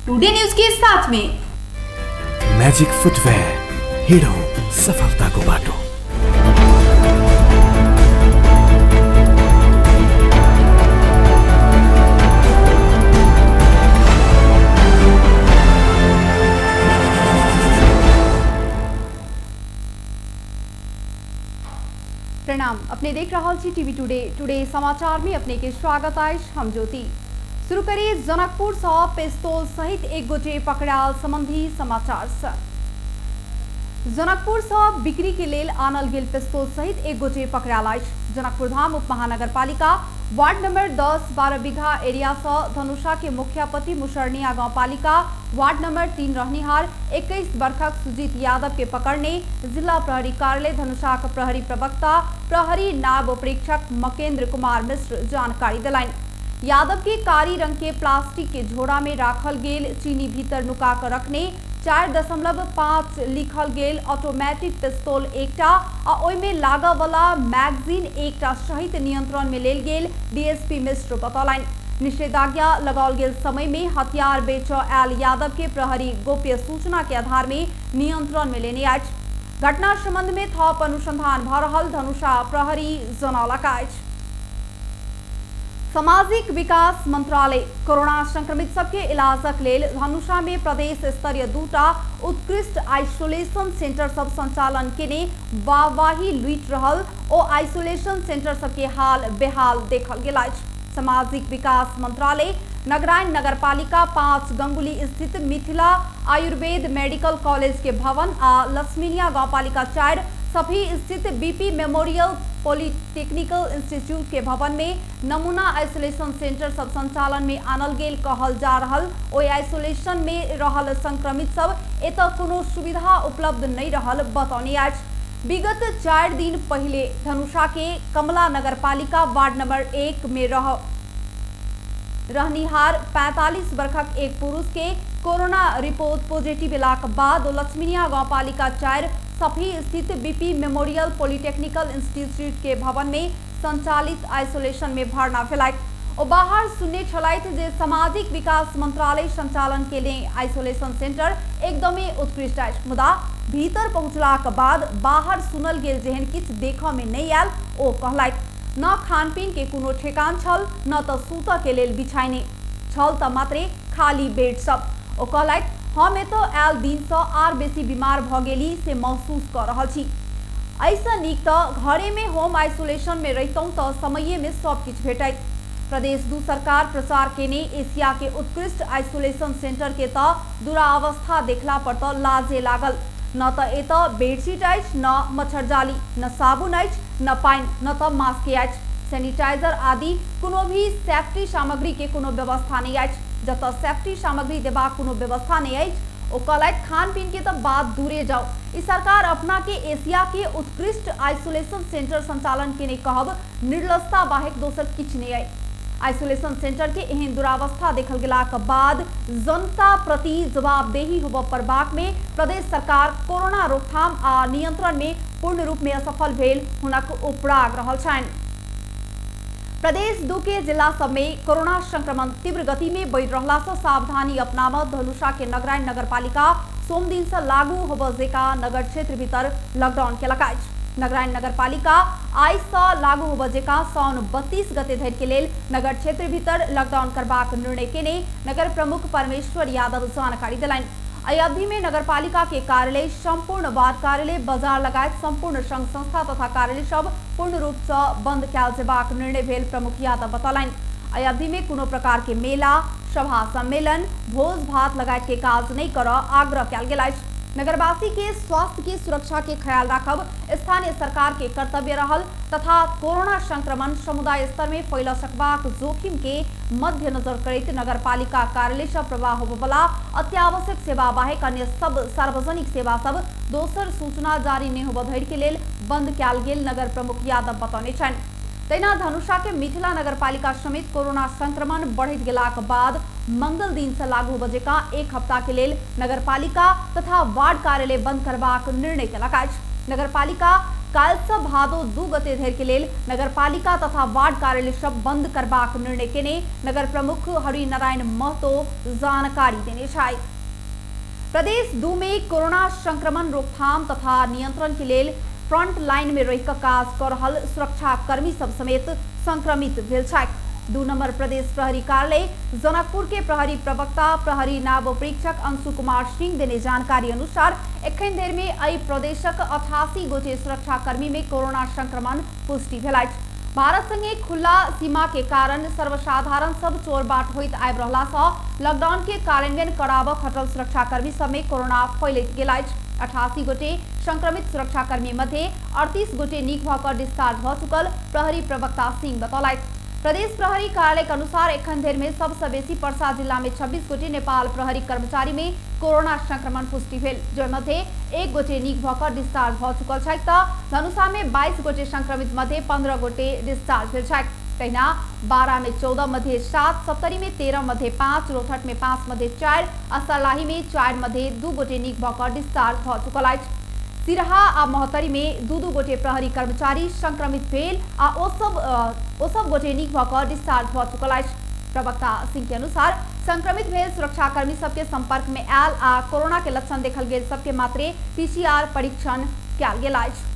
Today news के साथ में मैजिक फुटवेयर, हिडो सफलता को बाटो। प्रणाम, अपने देख रहा छी टीवी टुडे समाचार में अपने के स्वागत है। हम ज्योति शुरू करिए जनकपुर से पिस्तौल सहित एक गोटे पकड़ाल संबंधी समाचार से। जनकपुर से बिक्री के लेल आनल गेल पिस्तौल सहित एक गोटे पकड़ाल है। जनकपुर धाम उप महानगरपालिका वार्ड नंबर 10-12 बीघा एरिया से धनुषा के मुखियापति मुसरनिया गांव पालिका वार्ड नंबर 3 रहनिहार 21 वर्षक सुजीत यादव के पकड़ने जिला प्रहरी कार्यालय धनुषा के प्रहरी प्रवक्ता प्रहरी नायब प्रेक्षक मकेंद्र कुमार मिश्र जानकारी दिलाइन। यादव के कारी रंग के प्लास्टिक के झोड़ा में राखल गेल चीनी भीतर नुका कर रखने 4.5 लिखल गेल ऑटोमेटिक पिस्तौल एकटा आ ओइमे लागा वाला मैगजीन एकटा सहित नियंत्रण में लेल गेल डीएसपी मिश्र बतौलनि। निषेधाज्ञा लगाओल गेल समय में हथियार बेच आयल यादव के प्रहरी गोप्य सूचना के आधार में नियंत्रण में लेने अछि। घटना संबंध में थप अनुसंधान भ रहल धनुषा प्रहरी जनौलक अछि। सामाजिक विकास मंत्रालय कोरोना संक्रमित सबके इलाजक लेल धनुषा में प्रदेश स्तरीय 2टा उत्कृष्ट आइसोलेशन सेंटर सब संचालन केने वाहवाही लुटि रहल ओ आइसोलेशन सेंटर सबके हाल बेहाल देखल गेल अछि। सामाजिक विकास मंत्रालय नगरायन नगरपालिका 5 गंगुली स्थित मिथिला आयुर्वेद मेडिकल कॉलेज के भवन आ लक्ष्मीनिया गांवपालिका 4 सभी स्थित बीपी मेमोरियल पॉलिटेक्निकल इंस्टीट्यूट के भवन में नमूना आइसोलेशन सेंटर सब संचालन में आनल गेल कहल जा रहल। ओइ आइसोलेशन में रहल संक्रमित सब एत कोनो सुविधा उपलब्ध नहीं रहल बतौनी अछि। विगत 4 दिन पहले धनुषा के कमला नगरपालिका वार्ड नंबर 1 में रहनिहार 45 वर्षक एक पुरुष के कोरोना रिपोर्ट पॉजिटिव लाक बाद लक्ष्मीनिया गांवपालिका 4 सभी स्थित बीपी मेमोरियल पॉलिटेक्निकल इंस्टीट्यूट के भवन में संचालित आइसोलेशन में भरना भेलैथ। ओ बाहर सुनने छलैथ जे सामाजिक विकास मंत्रालय संचालन के लिए आइसोलेशन सेंटर एकदमै उत्कृष्ट अछि, मुदा भीतर पहुंचलाक बाद बाहर सुनल गेल जेहन किछ देखऽ में नहीं आयल। ओ कहलैथ न खानपीन के कोनो ठेकान छल न त सूतऽ के लेल बिछाइने छल त मात्रे खाली बेड सब। ओ कहलैथ हम एतऽ आयल दिन से आर बेसी बीमार भ गेली से महसूस कर रहल छी। ऐसा नीक त घरे में होम आइसोलेशन में रहितौं त समय में सब किछ भेटैत। प्रदेश 2 सरकार प्रचार केने एशिया के उत्कृष्ट आइसोलेशन सेंटर के त दुरावस्था देखला पर त लाजे लागल। न त एत बेडशीट अछि, न मच्छरजाली, न साबुन अछि, न पानि, न त मास्क अछि, सैनिटाइजर आदि कोनो भी सेफ्टी सामग्री के कोनो व्यवस्था नहीं अछि। जत सेफ्टी सामग्री देबाक कोनो व्यवस्था नहीं अछि ओ कहलैथ खान पीन के त बात दूरे जाओ। ई सरकार अपना के एशिया के उत्कृष्ट आइसोलेशन सेंटर संचालन केने कहब निर्लजता बाहेक दोसर किछ नहीं अछि। आइसोलेशन सेंटर के एहन दुरावस्था देखल गेलाक बाद जनता प्रति जवाबदेही होबऽ पड़बाक में प्रदेश सरकार कोरोना रोकथाम आ नियंत्रण में पूर्ण रूप में असफल भेल हुनक उपराग रहल छनि। प्रदेश 2 के जिला सब में कोरोना संक्रमण तीव्र गति में बढ़ रहला से सावधानी अपनाव धनुषा के नगरायन नगरपालिका सोम दिन से लागू होबऽ जेका नगर क्षेत्र भीतर लॉकडाउन केलक अछि। नगरायन नगरपालिका आइ से लागू होबऽ जेका साउन 32 गते धरि के लेल नगर क्षेत्र भीतर लॉकडाउन करबाक निर्णय केने नगर प्रमुख परमेश्वर यादव जानकारी दिलनि। एहि अवधि में नगरपालिका के कार्यालय, संपूर्ण वार्ड कार्यालय, बाजार लगायत संपूर्ण संघ संस्था तथा कार्यालय सब पूर्ण रूप से बंद कयल जेबाक निर्णय भेल प्रमुख यादव बतौलनि। एहि अवधि में कोनो प्रकार के मेला, सभा, सम्मेलन, भोज भात लगायत के काज नहीं करऽ आग्रह कयल गेल अछि। नगरवासी के स्वास्थ्य की सुरक्षा के ख्याल राखब स्थानीय सरकार के कर्तव्य रहल तथा कोरोना संक्रमण समुदाय स्तर में फैल सकबाक जोखिम के मद्देनजर करैत नगरपालिका कार्यालय से प्रवाह होबवला अत्यावश्यक सेवा बाहेक अन्य सब सार्वजनिक सेवा सब दोसर सूचना जारी नहीं होबऽ धरि के लेल बंद कयल गेल नगर प्रमुख यादव बतौने छनि। तहिना धनुषा के मिथिला नगरपालिका समेत कोरोना संक्रमण बढ़त गेलाक बाद मंगल दिन से लागू होबऽ जेका 1 हफ्ता के लेल नगरपालिका तथा वार्ड कार्यालय बंद करबाक निर्णय केलक अछि। नगरपालिका काल्हि भादो 2 गते धरि के लेल नगरपालिका तथा वार्ड कार्यालय सब बंद करबाक निर्णय केने नगर प्रमुख हरिनारायण महतो जानकारी देने छथि। प्रदेश 2 में कोरोना संक्रमण रोकथाम तथा नियंत्रण के लिए फ्रंट लाइन में रह काज कर रहल सुरक्षा कर्मी सब समेत संक्रमित भेल छथि। 2 नंबर प्रदेश प्रहरी कार्यालय जनकपुर के प्रहरी प्रवक्ता प्रहरी नायब परीक्षक अंशु कुमार सिंह देने जानकारी अनुसार एखन धरि में एहि प्रदेशक 88 गोटे सुरक्षा कर्मी में कोरोना संक्रमण पुष्टि भेल अछि। भारत संगे खुला सीमा के कारण सर्वसाधारण सब चोरबाट होइत आबि रहला सँ लॉकडाउन के कार्यान्वयन कराबऽ खटल सुरक्षा कर्मी सब में कोरोना फैलैत गेल अछि। 88 गोटे संक्रमित सुरक्षा कर्मी मध्य 38 गोटे नीक भऽ कऽ डिस्चार्ज भऽ चुकल प्रहरी प्रवक्ता सिंह बतौलथि। प्रदेश प्रहरी कार्यालय के अनुसार एखन धरि में सबसे बेसी पर्सा जिला में 26 गोटे नेपाल प्रहरी कर्मचारी में कोरोना संक्रमण पुष्टि भेल, जहि मध्य 1 गोटे नीक भऽ कऽ डिस्चार्ज भऽ चुकल छथि तऽ धनुषा में 22 गोटे संक्रमित मध्य 15 गोटे डिस्चार्ज भेल छथि। तहिना 12 में 14 मध्य 7, सप्तरी में 13 मध्य 5, रोहतक में 5 मध्य 4 आ सर्लाही में 4 मध्य 2 गोटे नीक भऽ कऽ डिस्चार्ज भऽ चुकल अछि। सिरहा आ मोहतरी में 2 गोटे प्रहरी कर्मचारी संक्रमित भेल आ ओ सब गोटे नीक भऽ कऽ डिस्चार्ज भऽ चुकल अछि। प्रवक्ता सिंह के अनुसार संक्रमित भेल सुरक्षाकर्मी सबके संपर्क में आयल आ कोरोना के लक्षण देखल गेल सबके मात्रे PCR परीक्षण कयल गेल अछि।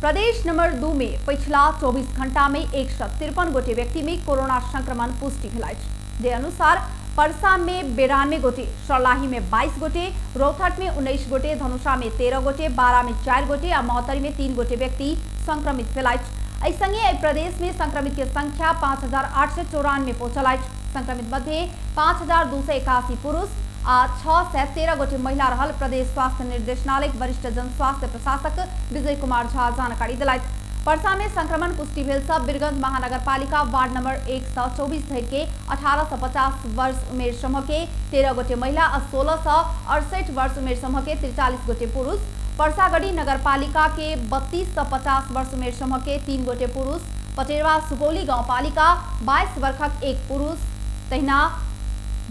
प्रदेश नंबर 2 में पिछला 24 घंटा में 153 गोटे व्यक्ति में कोरोना संक्रमण पुष्टि भेल अछि। जे अनुसार परसा में 92 गोटे, सर्लाही में 22 गोटे, रोहतक में 19 गोटे, धनुषा में 13 गोटे, 12 में 4 गोटे आ मोहतरी में 3 गोटे व्यक्ति संक्रमित भेल अछि। एहि संगे प्रदेश में संक्रमित के संख्या 5894 पहुंचल अछि। संक्रमित मध्य 5281 पुरुष आ 613 गोटे महिला रहल प्रदेश स्वास्थ्य निर्देशनालय के वरिष्ठ जन स्वास्थ्य प्रशासक विजय कुमार झा जानकारी दिलथि। परसा में संक्रमण पुष्टि भेल सब बीरगंज महानगरपालिका वार्ड नंबर 124 धरि के 18 से 50 वर्ष उमेर समूह के 13 गोटे महिला और 16 से 68 वर्ष उमेर समूह के 43 गोटे पुरुष, परसागढ़ी नगरपालिका के 32 से 50 वर्ष उमेर समूह के 3 गोटे पुरुष, पटेरवा सुगौली गांवपालिका 22 वर्षक 1 पुरुष, तहिना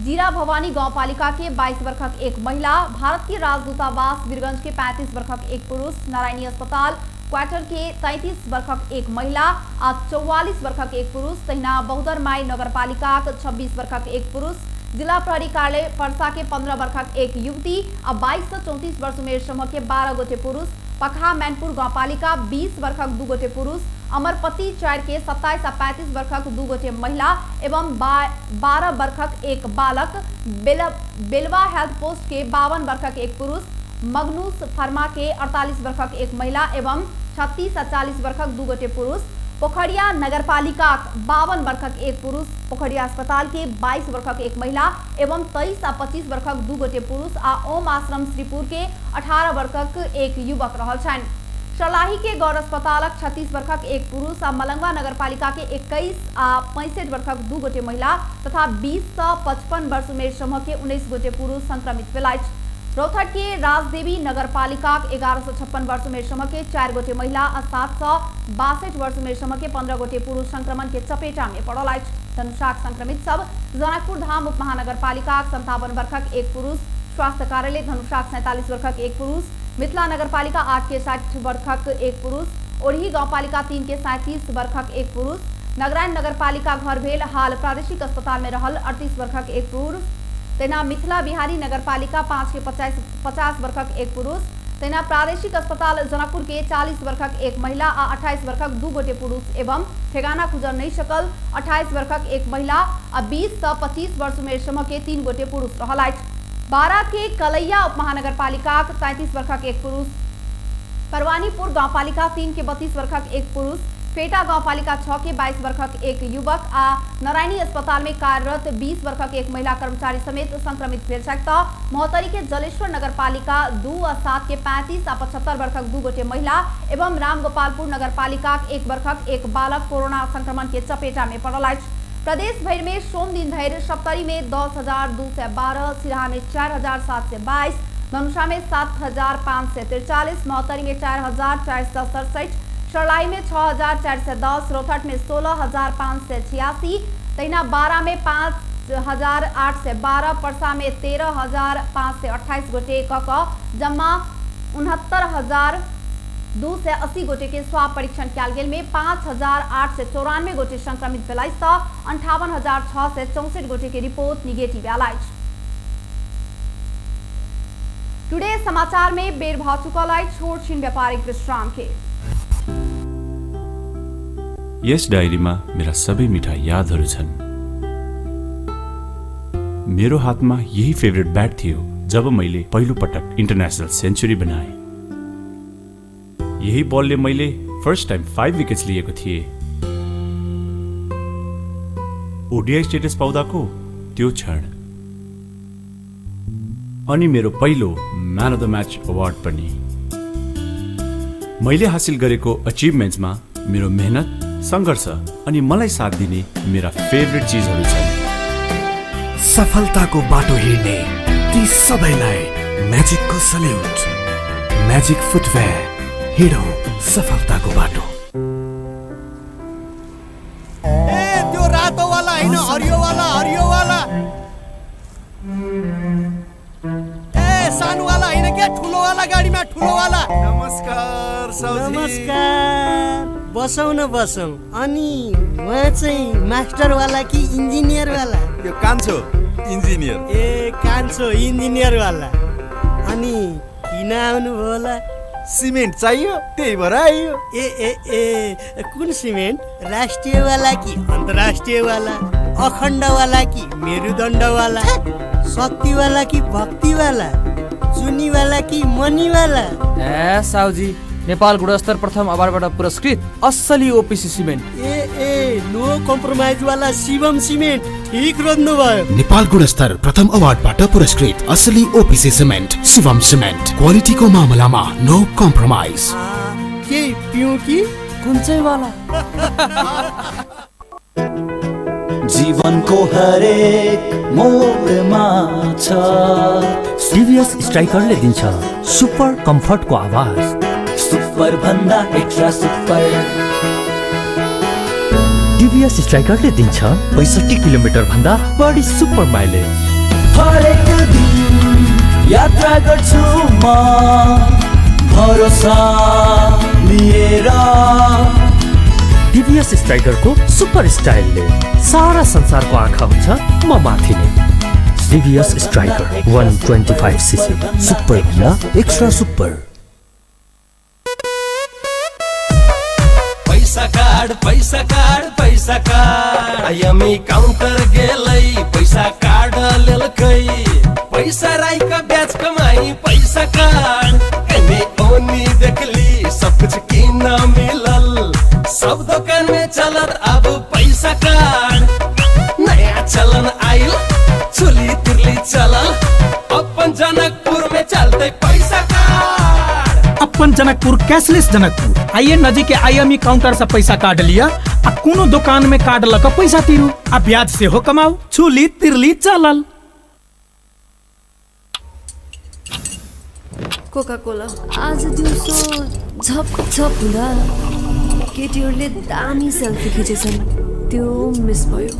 जीरा भवानी गांवपालिका के 22 वर्षक 1 महिला, भारत के राजदूतावास बीरगंज के 35 वर्षक 1 पुरुष, नारायणी अस्पताल क्वार्टर के 33 वर्षक 1 महिला आ 44 वर्षक 1 पुरुष, तहिना बहुदरमाई नगरपालिका 26 वर्षक 1 पुरुष, जिला प्रहरी कार्यालय परसा के 15 वर्षक 1 युवती आ 22 से 34 वर्ष उमेर समूह के 12 गोटे पुरुष, पखा मैनपुर गांवपालिका 20 वर्षक 2 गोटे पुरुष, अमरपति 4 के 27 आ 35 वर्षक 2 गोटे महिला एवं 12 वर्षक 1 बालक, बेलवा हेल्थ पोस्ट के 52 वर्षक 1 पुरुष, मगनूस फर्मा के 48 वर्षक 1 महिला एवं 36 आ 40 वर्षक 2 गोटे पुरुष, पोखरिया नगरपालिका 52 वर्षक 1 पुरुष, पोखरिया अस्पताल के 22 वर्षक 1 महिला एवं 23 आ 25 वर्षक 2 गोटे पुरुष आ ओम आश्रम श्रीपुर के 18 वर्षक 1 युवक रहल छनि। सर्लाही के गौर अस्पताल 36 वर्षक 1 पुरुष आ मलंगवा नगरपालिका के 21 आ 65 वर्षक 2 गोटे महिला तथा 20 से 55 वर्ष उमेर समूह के 19 गोटे पुरुष संक्रमित भेल अछि। रोहतक के राजदेवी नगरपालिका 1156 वर्ष उमेर समूह के 4 गोटे महिला आ 762 वर्ष उमेर समूह के 15 गोटे पुरुष संक्रमण के चपेटा में पड़ल अछि। धनुषाक संक्रमित सब जनकपुर धाम उप महानगरपालिका 57 वर्षक 1 पुरुष, स्वास्थ्य कार्यालय धनुषाक 47 वर्षक 1 पुरुष, मिथिला नगरपालिका 8 के 60 वर्षक 1 पुरुष, ओढ़ी गांवपालिका 3 के 37 वर्षक 1 पुरुष, नगरायन नगरपालिका घर भेल हाल प्रादेशिक अस्पताल में रहल 38 वर्षक 1 पुरुष, तेना मिथिला बिहारी नगरपालिका 5 के 50 वर्षक 1 पुरुष, तेना प्रादेशिक अस्पताल जनकपुर के 40 वर्षक 1 महिला आ 28 वर्षक 2 गोटे पुरुष एवं ठेगाना गुजर नहीं सकल 28 वर्षक 1 महिला आ 20 से 25 वर्ष उमेर समूह के 3 गोटे पुरुष रहल अछि। 12 के कलैया उप महानगरपालिका 33 वर्षक 1 पुरुष, परवानीपुर गांवपालिका 3 के 32 वर्षक 1 पुरुष, फेटा गांवपालिका 6 के 22 वर्षक 1 युवक आ नारायणी अस्पताल में कार्यरत 20 वर्षक 1 महिला कर्मचारी समेत संक्रमित भेल छथि। मोहतरी के जलेश्वर नगरपालिका 2 आ 7 के 35 आ 75 वर्षक 2 गोटे महिला एवं रामगोपालपुर नगरपालिका 1 वर्षक 1 बालक कोरोना संक्रमण के चपेटा में पड़ल अछि। प्रदेश भर में सोम दिन धरि सप्तरी में 10,212, सिरहा में 4,722, धनुषा में 7,543, मोहतरी में 4,467, सर्लाही में 6,410, रोहतक में 16,586, तहिना 12 में 5,812, परसा में 13,528 गोटे कऽ जम्मा 69,280 गोटे के स्वाब परीक्षण किया गेल में 5,894 गोटे संक्रमित भेलाइछ त 58,664 गोटे के रिपोर्ट निगेटिव आइछ। टुडे समाचार में बेर भ चुकलाई छोडछिन व्यापारिक विश्राम के। यस डायरीमा मेरा सबै मिठा यादहरू छन्। मेरो हातमा यही फेभरेट ब्याट थियो जब मैले पहिलो पटक इन्टरनेशनल सेन्चुरी बनाए। यही बलले मैले फर्स्ट टाइम 5 विकेट्स लिएको थिए। ओडीआई स्टेटस पाउँदाको त्यो क्षण अनि मेरो पहिलो man of the match award पनि। मैले हासिल गरेको अचिभमेन्ट्समा मेरो मेहनत, संघर्ष अनि मलाई साथ दिने मेरा फेभरेट चीजहरू छन्। सफलताको बाटो हिँड्ने ती सबैलाई म्याजिकको सल्युट। म्याजिक फुटवेयर, हिँडौँ सफलताको बाटो। त्यो रातो वाला हैन, हरियो वाला, हरियो वाला। सानो वाला हैन के, ठुलो वाला गाडीमा ठुलो वाला। नमस्कार साउजी। नमस्कार। बसौँ न बसौँ। अनि उहाँ चाहिँ मास्टर वाला कि इन्जिनियर वाला? यो कान्छो इन्जिनियर। ए कान्छो इन्जिनियर वाला। अनि किन आउनु होला? सिमेन्ट चाहियो, त्यही भएर आइयो। ए ए ए कुन सिमेन्ट? राष्ट्रिय वाला कि अन्तर्राष्ट्रिय वाला? अखण्ड वाला कि मेरुदण्ड वाला? शक्ति वाला कि भक्ति वाला? जुनी वाला कि मनी वाला? ए साउजी, नेपाल गुणस्तर प्रथम अवार्डबाट पुरस्कृत असली ओपीसी सिमेन्ट। ए नो कम्प्रोमाइज वाला शिवम सिमेन्ट। ठीक रोज्नु भयो। नेपाल गुणस्तर प्रथम अवार्डबाट पुरस्कृत असली ओपीसी सिमेन्ट शिवम सिमेन्ट। क्वालिटीको मामलामा नो कम्प्रोमाइज। के पिउँ कि कुन चाहिँ वाला? जीवनको हरेक मोडमा छ टिभीएस स्ट्राइकरले दिन्छ सुपर कम्फर्टको आवाज। सुपर भन्दा एक्स्ट्रा सुपर। टिभीएस स्ट्राइकरले दिन्छ 65 किलोमिटर भन्दा बढी सुपर माइलेज। हरेक दिन यात्रा गर्छु म भरोसा लिएर। टिभीएस स्ट्राइकरको सुपर स्टाइलले सारा संसारको आँखा हुन्छ म माथि नै। टिभीएस स्ट्राइकर 125cc सुपर भन्दा एक्स्ट्रा सुपर। पैसा कार्ड पैसा कार्ड पैसा कार्ड आयामी काउन्टर गेलै पैसा कार्ड लेलकै। पैसा राईका ब्याज कमाई पैसा कार्ड एने ओनी देखली सब कुछ किन मिलल। सब दुकान में चलत अब पैसा कार्ड। नया चलन आइल चुली तुरली चलल। अपन जनकपुर में चलते पैसा कार्ड। अपन जनकपुर कैशलेस जनकपुर। आइए नजीक के आईएमई काउंटर से पैसा काट लिया आ कोनो दुकान में काट लक पैसा तिरू आ ब्याज से हो कमाऊ। चुली तिरली चलल। कोका कोला आज दिउँसो झप झप हुँदा केटीहरूले दामी सेल्फी खिचेछन्। त्यो मिस भयो।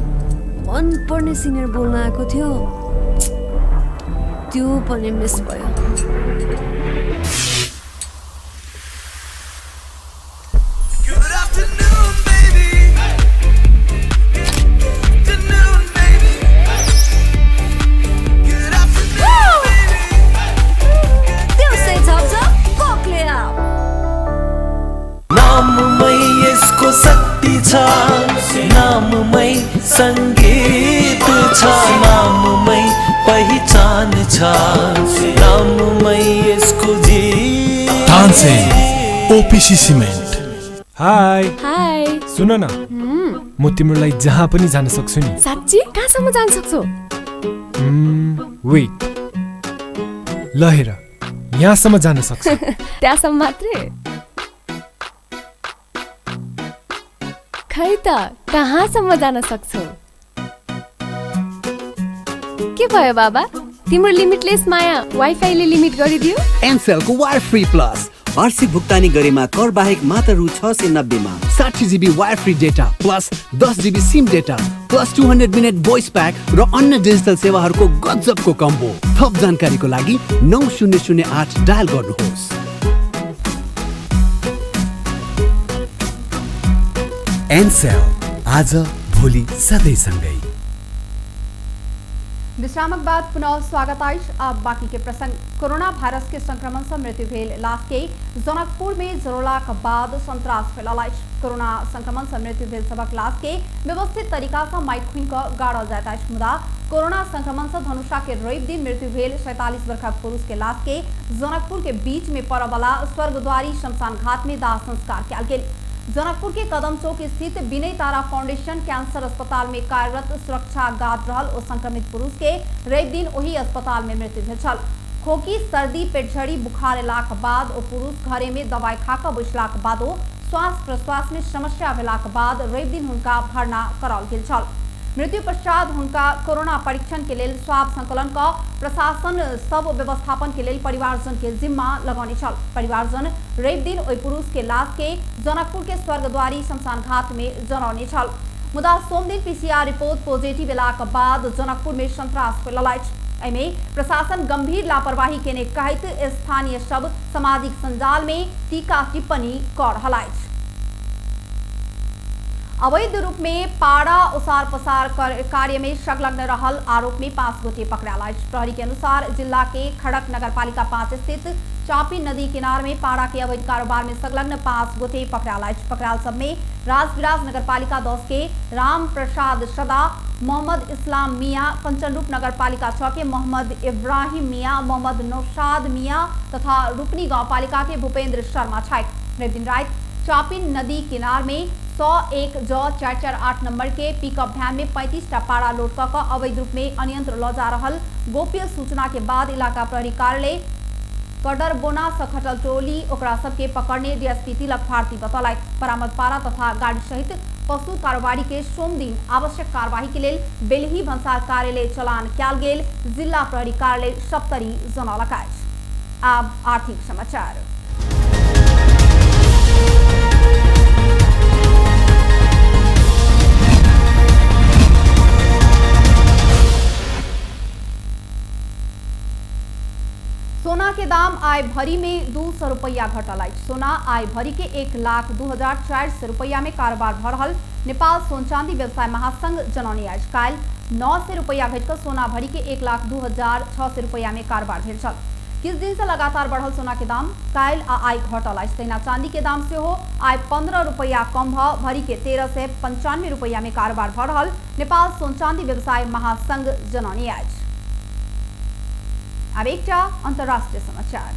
मन पर्ने सिङ्गर बोल्न आएको थियो, त्यो पनि मिस भयो। शक्ति छ नाममै संगीत छ नाममै पहिचान छ नाममै यसको जीत। Tansen OPC cement. हाय हाय सुन न, म तिम्रो लागि जहाँ पनि जान सक्छु नि। साच्ची? कहाँसम्म जान सक्छौ? वेट, ल हेर, यहाँसम्म जान सक्छु। त्यहाँसम्म मात्रै? खै त कहाँसम्म जान सक्छौ? के भयो बाबा, तिम्रो लिमिटलेस माया वाइफाईले लिमिट गरिदियो? एमसेलको वायर फ्री प्लस वार्षिक भुक्तानी गरेमा कर बाहेक मात्र रु 690 मा 60 GB wire free data plus 10 GB SIM data plus 200 minute voice pack र अन्य डिजिटल सेवाहरूको गजबको कम्बो। थप जानकारीको लागि 9008 डायल गर्नुहोस्। एनसेल, आज भोलि सधैँ सँगै। विश्रामक बाद पुनः स्वागत आइश। अब बाकी के प्रसंग। कोरोना वायरस के संक्रमण से मृत्यु भेल लाश के जनकपुर में जरोलाक बाद संतरास फैलल आइश। कोरोना संक्रमण से मृत्यु भेल सबक लाश के व्यवस्थित तरीका से माइक खुन गाड़ल जात आइश। मुदा कोरोना संक्रमण से धनुषा के रवि दिन मृत्यु भेल 47 वर्षीय पुरुष के लाश के जनकपुर के बीच में परबला स्वर्गद्वारी शमशान घाट में दाह संस्कार किया गेल। जनकपुर के कदम चौक स्थित विनय तारा फाउंडेशन कैंसर अस्पताल में कार्यरत सुरक्षा गार्ड रहल ओ संक्रमित पुरुष के रवि दिन वही अस्पताल में मृत्यु भेल छल। खोकी, सर्दी, पेटझड़ी, बुखार अयलाक बाद ओ पुरुष घरे में दवाई खाकर बैसलाक बादो श्वास प्रश्वास में समस्या भेलाक बाद रवि दिन हुनका भर्ना कराओल गेल छल। मृत्यु पश्चात हुनका कोरोना परीक्षण के लेल स्वाब संकलन का प्रशासन सब व्यवस्थापन के लेल परिवारजन के जिम्मा लगाने छल। परिवारजन रवि दिन ओहि पुरुष के लाश के जनकपुर के स्वर्गद्वारी शमशान घाट में जरौने छल। मुदा सोम दिन PCR रिपोर्ट पॉजिटिव भेलाक बाद जनकपुर में संतरास फैलल अछि। एमे प्रशासन गंभीर लापरवाही केने कहैत स्थानीय सब सामाजिक संजाल में टीका टिप्पणी कर रहल अछि। अवैध रूप में पाड़ा उसार पसार कार्य में संलग्न रहल आरोप में 5 गोटे पकड़ायल अछि। प्रहरी के अनुसार जिला के खड़क नगरपालिका 5 स्थित चापी नदी किनार में पाड़ा के अवैध कारोबार में संलग्न 5 गोटे पकड़ायल अछि। पकड़ायल सब में राजविराज नगरपालिका 10 के राम प्रसाद सदा, मोहम्मद इस्लाम मियाँ, कंचनरूप नगरपालिका 6 के मोहम्मद इब्राहिम मियाँ, मोहम्मद नौशाद मियाँ तथा रुकनी गांवपालिका के भूपेंद्र शर्मा छाई। दिन रात चापी नदी किनार में 101 ज 448 नंबर के पिकअप वैन में 35 टा पाड़ा लोड कर अवैध रूप में अनियंत्र ल जा रहल गोप्य सूचना के बाद इलाका प्रहरी कार्यालय कडरबोना सखटल टोली ओकरा सबके पकड़ने डीएसपी तिलक भारती बतौलक। बरामद पारा तथा गाड़ी सहित पशु कारोबारी के सोम दिन आवश्यक कार्यवाही के लेल बेलही भन्सार कार्यालय चलान कयल गेल जिला प्रहरी कार्यालय सप्तरी जनौलक अछि। आब आर्थिक समाचार। सोना के दाम आय भरी में 200 रुपया घटल अछि। सोना आय भरी के 1,02,400 रुपया में कारोबार भ रहल नेपाल सोन चांदी व्यवसाय महासंघ जनौने अछि। काल 900 रुपया घटिकर सोना भरी के 1,02,600 रुपया में कारोबार भेल छल। किछ दिन से लगातार बढ़ल सोना के दाम काल आ आय घटल अछि। तहिना चांदी के दाम से हो आय 15 रुपया कम भ भरी के 1395 रुपया में कारोबार भ रहल नेपाल सोन चांदी व्यवसाय महासंघ जनौने अछि। अब एकटा अंतर्राष्ट्रीय समाचार।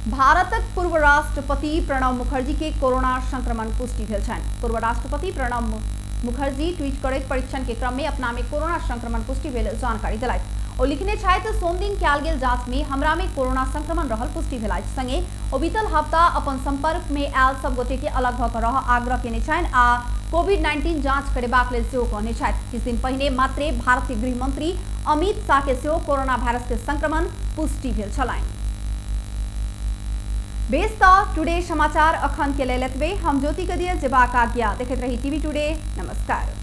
भारतक पूर्व राष्ट्रपति प्रणब मुखर्जी के कोरोना संक्रमण पुष्टि भेल छनि। पूर्व राष्ट्रपति प्रणब मुखर्जी ट्वीट करैत परीक्षण के क्रम में अपना में कोरोना संक्रमण पुष्टि भेल जानकारी देलथि। ओ लिखने छथि सोम दिन कयल गेल जांच में हमरा में कोरोना संक्रमण रहल पुष्टि भेल अछि। संगे ओ बीतल हफ्ता अपन संपर्क में आयल सब गोटे के अलग भऽ कऽ रह आग्रह केने छनि आ कोविड-19 जांच करेबाक लेल सेहो कहने छथि। किछु दिन पहिने मात्रे भारतीय गृह मंत्री अमित शाह के सेहो कोरोना वायरस के संक्रमण पुष्टि भेल छलनि। बेस्ता टुडे समाचार अखन के लेल एतबे। हम ज्योति कदिया जेबाक आज्ञा। देखैत रही टीवी टुडे। नमस्कार।